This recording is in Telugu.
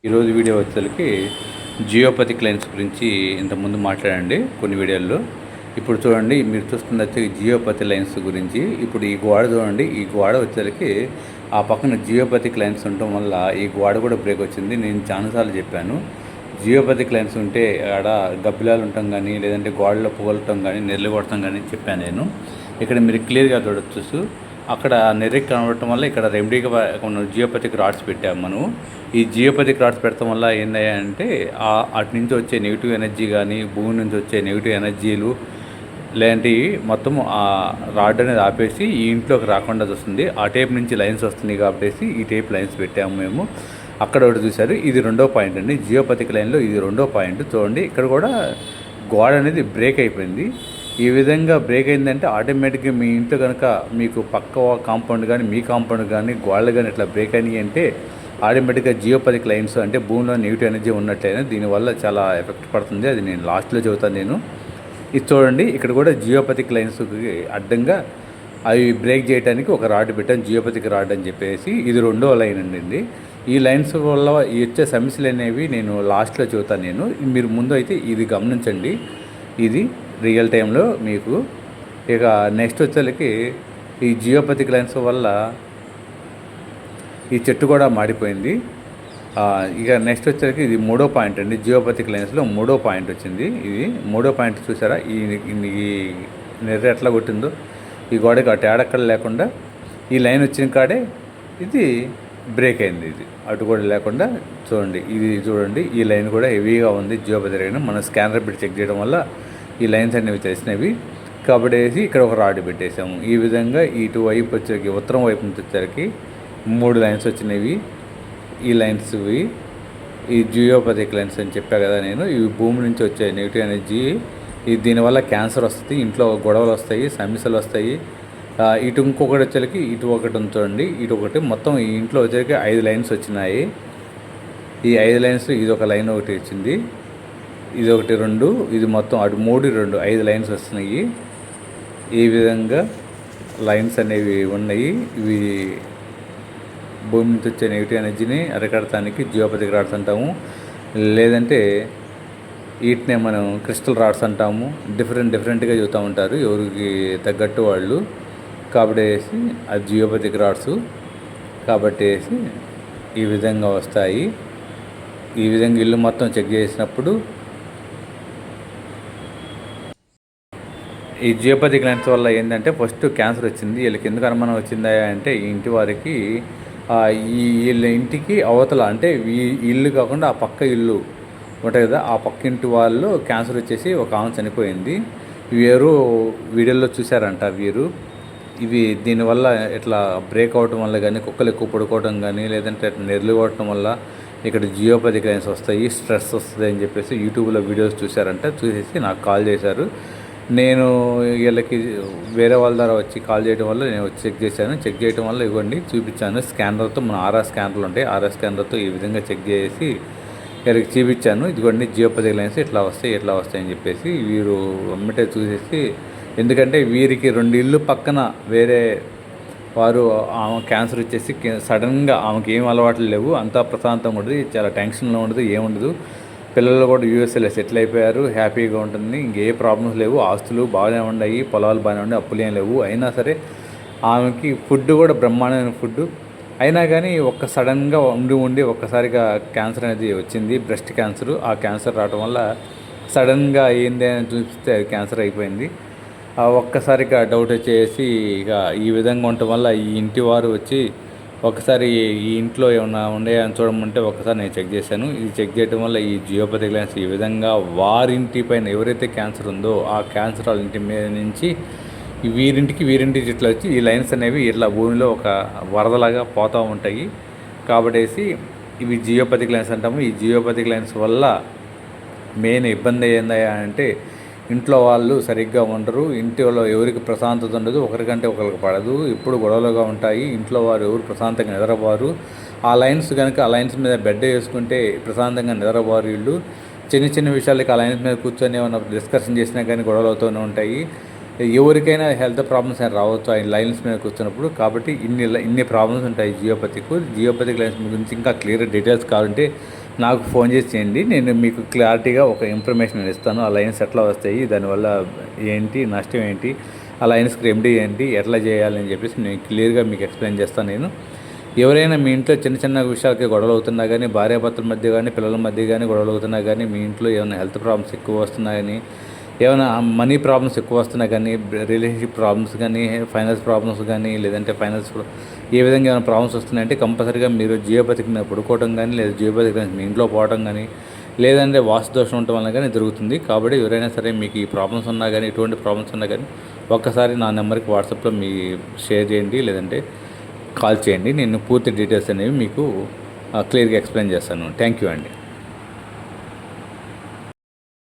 ఈరోజు వీడియో వచ్చేసరికి జియోపతిక్ లైన్స్ గురించి ఇంతకుముందు మాట్లాడండి కొన్ని వీడియోల్లో. ఇప్పుడు చూడండి, మీరు చూస్తున్నట్టు జియోపతి లైన్స్ గురించి. ఇప్పుడు ఈ గోడ చూడండి, ఈ గోడ వచ్చేసరికి ఆ పక్కన జియోపతిక్ లైన్స్ ఉండటం వల్ల ఈ గోడ కూడా బ్రేక్ వచ్చింది. నేను చాలాసార్లు చెప్పాను, జియోపతిక్ లైన్స్ ఉంటే ఆడ గబ్బిలాలు ఉండటం కానీ, లేదంటే గోడలో పోగలటం కానీ, నెర్లు కొట్టడం కానీ చెప్పాను నేను. ఇక్కడ మీరు క్లియర్గా చూడొచ్చు, అక్కడ నెర్రెకి కనబడటం వల్ల ఇక్కడ రెమెడీగా కొన్ని జియోపతిక్ రాడ్స్ పెట్టాము మనం. ఈ జియోపతిక్ రాడ్స్ పెట్టడం వల్ల ఏంటంటే అటు నుంచి వచ్చే నెగిటివ్ ఎనర్జీ కానీ, భూమి నుంచి వచ్చే నెగిటివ్ ఎనర్జీలు లాంటివి మొత్తం ఆ రాడ్ అనేది ఆపేసి ఈ ఇంట్లోకి రాకుండా వస్తుంది. ఆ టైప్ నుంచి లైన్స్ వస్తున్నాయి కాబట్టి ఈ టైప్ లైన్స్ పెట్టాము మేము. అక్కడ ఒకటి చూశారు, ఇది రెండో పాయింట్ అండి. జియోపతిక్ లైన్లో ఇది రెండో పాయింట్. చూడండి, ఇక్కడ కూడా గోడ అనేది బ్రేక్ అయిపోయింది. ఈ విధంగా బ్రేక్ అయిందంటే ఆటోమేటిక్గా మీ ఇంట్లో కనుక మీకు పక్క కాంపౌండ్ కానీ, మీ కాంపౌండ్ కానీ, గోడలు కానీ ఇట్లా బ్రేక్ అయినాయి అంటే ఆటోమేటిక్గా జియోపతిక్ లైన్స్ అంటే భూమిలో నెగిటివ్ ఎనర్జీ ఉన్నట్లయినా దీనివల్ల చాలా ఎఫెక్ట్ పడుతుంది. అది నేను లాస్ట్లో చెబుతాను నేను. ఇది చూడండి, ఇక్కడ కూడా జియోపతిక్ లైన్స్కి అడ్డంగా అవి బ్రేక్ చేయడానికి ఒక రాడ్ పెట్టాను, జియోపతిక్ రాడ్ అని చెప్పేసి. ఇది రెండో లైన్ అండి. ఈ లైన్స్ వల్ల వచ్చే సమస్యలు అనేవి నేను లాస్ట్లో చెబుతాను నేను. మీరు ముందు అయితే ఇది గమనించండి, ఇది రియల్ టైంలో మీకు. ఇక నెక్స్ట్ వచ్చేసరికి ఈ జియోపతిక్ లైన్స్ వల్ల ఈ చెట్టు కూడా మాడిపోయింది. ఇక నెక్స్ట్ వచ్చేసరికి ఇది మూడో పాయింట్ అండి. జియోపతిక్ లైన్స్లో మూడో పాయింట్ వచ్చింది. ఇది మూడో పాయింట్ చూసారా, ఈ నెర్ర ఎట్లా కొట్టిందో. ఈ గోడకి అటు ఏడక్కడ లేకుండా ఈ లైన్ వచ్చిన కాడే ఇది బ్రేక్ అయింది. ఇది అటు కూడా లేకుండా చూడండి, ఇది చూడండి, ఈ లైన్ కూడా హెవీగా ఉంది జియోపతిక్ లైన్. మనం స్కానర్ పెట్టి చెక్ చేయడం వల్ల ఈ లైన్స్ అనేవి తెలిసినవి కాబట్టి ఇక్కడ ఒక రాడ్ పెట్టేసాము. ఈ విధంగా ఇటు వైపు వచ్చేసరికి ఉత్తరం వైపు నుంచి వచ్చేసరికి 3 లైన్స్ వచ్చినవి. ఈ లైన్స్ ఈ జియోపతిక్ లైన్స్ అని చెప్పా కదా నేను. ఇవి భూమి నుంచి వచ్చే నెగిటివ్ ఎనర్జీ. దీనివల్ల క్యాన్సర్ వస్తుంది, ఇంట్లో గొడవలు వస్తాయి, సమస్యలు వస్తాయి. ఇటు ఇంకొకటి వచ్చేసరికి ఇటు ఒకటి ఉంచండి, ఇటు ఒకటి, మొత్తం ఈ ఇంట్లో వచ్చేసరికి 5 లైన్స్ వచ్చినాయి. ఈ 5 లైన్స్, ఇది ఒక లైన్ ఒకటి వచ్చింది, ఇది ఒకటి 2, ఇది మొత్తం అటు 3 2 5 లైన్స్ వస్తున్నాయి. ఈ విధంగా లైన్స్ అనేవి ఉన్నాయి. ఇవి భూమి నుంచి వచ్చే నెగిటివ్ ఎనర్జీని అరికడటానికి జియోపతిక్ రాడ్స్ అంటాము, లేదంటే వీటినే మనం క్రిస్టల్ రాడ్స్ అంటాము. డిఫరెంట్గా చెబుతూ ఉంటారు ఎవరికి తగ్గట్టు వాళ్ళు. కాబట్టి అది జియోపతిక్ రాడ్స్ కాబట్టి ఈ విధంగా వస్తాయి. ఈ విధంగా ఇల్లు మొత్తం చెక్ చేసినప్పుడు ఈ జియోపతిక్ లైన్స్ వల్ల ఏంటంటే ఫస్ట్ క్యాన్సర్ వచ్చింది. వీళ్ళకి ఎందుకు అనుమానం వచ్చిందా అంటే, ఈ ఇంటి వారికి ఈ వీళ్ళ ఇంటికి అవతల అంటే ఈ ఇల్లు కాకుండా ఆ పక్క ఇల్లు ఉంటాయి కదా, ఆ పక్క ఇంటి వాళ్ళు క్యాన్సర్ వచ్చేసి ఒక ఆమె చనిపోయింది. వీరు వీడియోలో చూశారంట వీరు. ఇవి దీనివల్ల ఇట్లా బ్రేక్ అవటం వల్ల కానీ, కుక్కలు ఎక్కువ పడుకోవడం కానీ, లేదంటే నెర్లు కొట్టడం వల్ల ఇక్కడ జియోపతిక్ లైన్స్ వస్తాయి, స్ట్రెస్ వస్తుంది అని చెప్పేసి యూట్యూబ్లో వీడియోస్ చూశారంట. చూసేసి నాకు కాల్ చేశారు. నేను వీళ్ళకి వేరే వాళ్ళ ద్వారా వచ్చి కాల్ చేయడం వల్ల నేను వచ్చి చెక్ చేశాను. చెక్ చేయడం వల్ల ఇవ్వండి చూపించాను. స్కానర్తో, మన ఆర్ఆర్ స్కానర్లు ఉంటాయి, ఆర్ఆర్ స్కానర్తో ఈ విధంగా చెక్ చేసి వీళ్ళకి చూపించాను. ఇదిగోండి జియోపతిక్ లైన్స్ ఇట్లా వస్తాయి అని చెప్పేసి వీరు అమ్మటే చూసేసి, ఎందుకంటే వీరికి 2 ఇళ్ళు పక్కన వేరే వారు ఆమె క్యాన్సర్ వచ్చేసి సడన్గా ఆమెకి ఏం అలవాట్లు లేవు, అంతా ప్రశాంతంగా ఉంటుంది, చాలా టెన్షన్లో ఉండదు, ఏముండదు. పిల్లలు కూడా యూఎస్ఏలో సెటిల్ అయిపోయారు, హ్యాపీగా ఉంటుంది, ఇంకే ప్రాబ్లమ్స్ లేవు, ఆస్తులు బాగానే ఉన్నాయి, పొలాలు బాగానే ఉన్నాయి, అప్పులు ఏం లేవు. అయినా సరే ఆమెకి ఫుడ్ కూడా బ్రహ్మాండమైన ఫుడ్. అయినా కానీ సడన్గా ఉండి ఒక్కసారిగా క్యాన్సర్ అనేది వచ్చింది, బ్రెస్ట్ క్యాన్సర్. ఆ క్యాన్సర్ రావడం వల్ల సడన్గా ఏంది అని చూపిస్తే అది క్యాన్సర్ అయిపోయింది. ఒక్కసారిగా డౌట్ వచ్చేసి ఇక ఈ విధంగా ఉండటం వల్ల ఈ ఇంటి వారు వచ్చి ఒకసారి ఈ ఇంట్లో ఏమన్నా ఉన్నాయని చూడమంటే ఒకసారి నేను చెక్ చేశాను. ఇది చెక్ చేయడం వల్ల ఈ జియోపతిక్ లైన్స్ ఈ విధంగా వారింటి పైన ఎవరైతే క్యాన్సర్ ఉందో ఆ క్యాన్సర్ వాళ్ళ ఇంటి మీద నుంచి వీరింటికి ఇట్లా వచ్చి ఈ లైన్స్ అనేవి ఇట్లా భూమిలో ఒక వరదలాగా పోతూ ఉంటాయి. కాబట్టి ఇవి జియోపతిక్ లైన్స్ అంటాము. ఈ జియోపతిక్ లైన్స్ వల్ల మెయిన్ ఇబ్బంది ఏందా అంటే, ఇంట్లో వాళ్ళు సరిగ్గా ఉండరు, ఇంట్లో ఎవరికి ప్రశాంతత ఉండదు, ఒకరికంటే ఒకరికి పడదు, ఎప్పుడు గొడవలుగా ఉంటాయి, ఇంట్లో వారు ఎవరు ప్రశాంతంగా నిద్రపోరు. ఆ లైన్స్ కనుక ఆ లైన్స్ మీద బెడ్ వేసుకుంటే ప్రశాంతంగా నిద్రపోరు వీళ్ళు. చిన్న విషయాలకి ఆ లైన్స్ మీద కూర్చొని ఏమన్నా డిస్కషన్ చేసినా కానీ గొడవలు అవుతూనే ఉంటాయి. ఎవరికైనా హెల్త్ ప్రాబ్లమ్స్ అని రావచ్చు ఆ లైన్స్ మీద కూర్చున్నప్పుడు. కాబట్టి ఇన్ని ప్రాబ్లమ్స్ ఉంటాయి జియోపతిక్ లైన్స్ గురించి ఇంకా క్లియర్ డీటెయిల్స్ కావాలంటే నాకు ఫోన్ చేసి చేయండి. నేను మీకు క్లారిటీగా ఒక ఇన్ఫర్మేషన్ నేను ఇస్తాను. ఆ లైన్స్ ఎట్లా వస్తాయి, దానివల్ల ఏంటి నష్టం ఏంటి, ఆ లైన్స్కి రెమెడీ ఏంటి, ఎట్లా చేయాలని చెప్పేసి నేను క్లియర్గా మీకు ఎక్స్ప్లెయిన్ చేస్తాను. నేను ఎవరైనా మీ ఇంట్లో చిన్న చిన్న విషయాలకి గొడవలు అవుతున్నా కానీ, భార్యాభర్తల మధ్య కానీ, పిల్లల మధ్య కానీ గొడవలు అవుతున్నా కానీ, మీ ఇంట్లో ఏమైనా హెల్త్ ప్రాబ్లమ్స్ ఎక్కువ వస్తున్నా కానీ, ఏమైనా మనీ ప్రాబ్లమ్స్ ఎక్కువ వస్తున్నా కానీ, రిలేషన్షిప్ ప్రాబ్లమ్స్ కానీ, ఫైనాన్స్ ప్రాబ్లమ్స్ కానీ, లేదంటే ఫైనాన్స్ ఏ విధంగా ఏమైనా ప్రాబ్లమ్స్ వస్తున్నాయంటే కంపల్సరీగా మీరు జియోపతికి మీద పడుకోవడం కానీ, లేదా జియోపతికి మీ ఇంట్లో పోవడం కానీ, లేదంటే వాస్తు దోషం ఉండటం వల్ల కానీ జరుగుతుంది. కాబట్టి ఎవరైనా సరే మీకు ఈ ప్రాబ్లమ్స్ ఉన్నా కానీ, ఎటువంటి ప్రాబ్లమ్స్ ఉన్నా కానీ ఒక్కసారి నా నెంబర్కి వాట్సాప్లో మీ షేర్ చేయండి, లేదంటే కాల్ చేయండి. నేను పూర్తి డీటెయిల్స్ అనేవి మీకు క్లియర్గా ఎక్స్ప్లెయిన్ చేస్తాను. థ్యాంక్ యూ అండి.